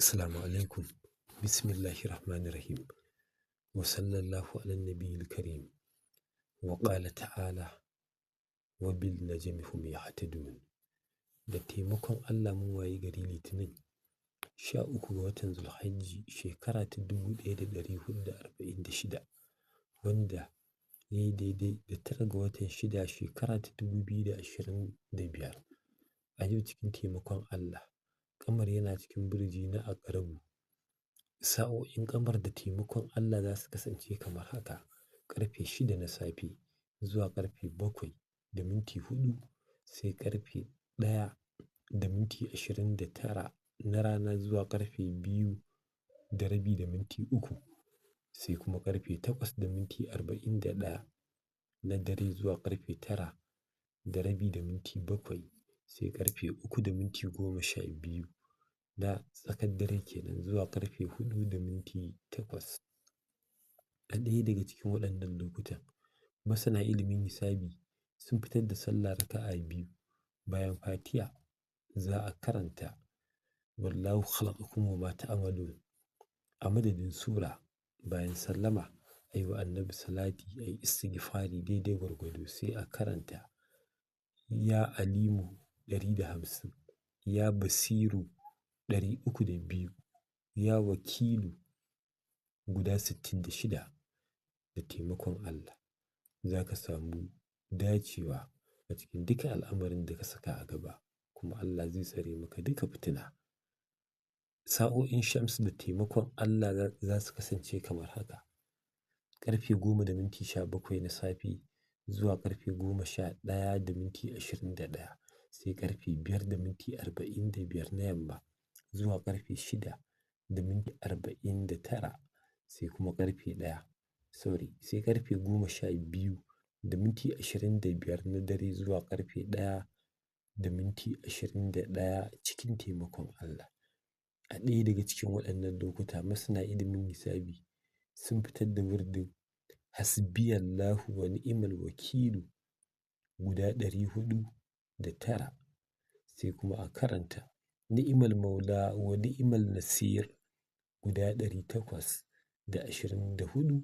Assalamu alaikum. Bismillahirrahmanirrahim. Wa sallallahu ala nabiyil karim. Wa qala ta'ala wa bil najmi hum yahtadun. Da taimakon Allah mun wayi gari Litinin 13 ga watan Zulhajji shekara ta 1446 wanda ya yi daidai da 9 ga watan 6 shekara ta 2025. A yau cikin taimakon Allah kamar yana cikin birji na Aqrabu. Sa'o'in kamar da taimakon Allah za su kasance kamar haka: ƙarfe 6 na safe zuwa ƙarfe 7:04, sai ƙarfe 1:29 na rana zuwa ƙarfe 2:30, sai kuma ƙarfe 8:41 na dare zuwa ƙarfe 9:07, sai ƙarfe 3:12 na tsakar dare kenan zuwa ƙarfe 4:08. A ɗaya daga cikin waɗannan lokutan masana ilimin hisabi sun fitar da sallah raka'a 2. Bayan Fatiha za a karanta wallahu khalaqakum wa ma ta'malun a madadin sura. Bayan sallama ayi wa annabi salati, ayi istighfari daidai gwargwado, sai a karanta ya alimu 150, ya basiru 302, ya wakilu guda 66. Da taimakon Allah za ka samu dacewa a cikin duka al'amarin da ka saka a gaba, kuma Allah zai tsare maka duka fitina. Sa'o'in Shamsu da taimakon Allah za su kasance kamar haka: ƙarfe 10:17 na safe zuwa ƙarfe 11:21, sai ƙarfe 5:45 na yamma zuwa ƙarfe 6:49, sai kuma ƙarfe 12:25 na dare zuwa ƙarfe 1:21 cikin taimakon Allah. A ɗaya daga cikin waɗannan lokuta masana ilimin hisabi sun fitar da wurdin hasbiyallahu wa ni'mal wakilu guda 409, sai kuma a karanta ni'mal maula wa ni'mal nasir guda 824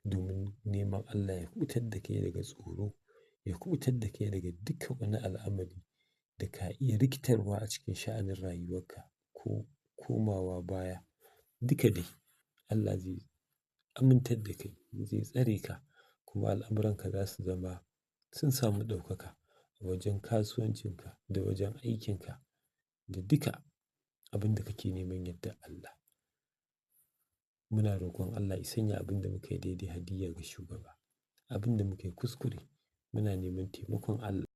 domin neman Allah ya kuɓutar da kai daga tsoro, ya kuɓutar da kai daga dukkan wani al'amari da ka iya rikitarwa a cikin sha'anin rayuwarka ko komawa baya. Duka dai Allah zai amintar da kai, zai tsare ka, kuma al'amuranka za su zama sun samu ɗaukaka a wajen kasuwancinka da wajen aikinka da duka abin da kake neman yardar Allah. Muna roƙon Allah ya sanya abin da muka yi daidai hadiyya ga shugaba. Abin da muka yi kuskure muna neman taimakon Allah.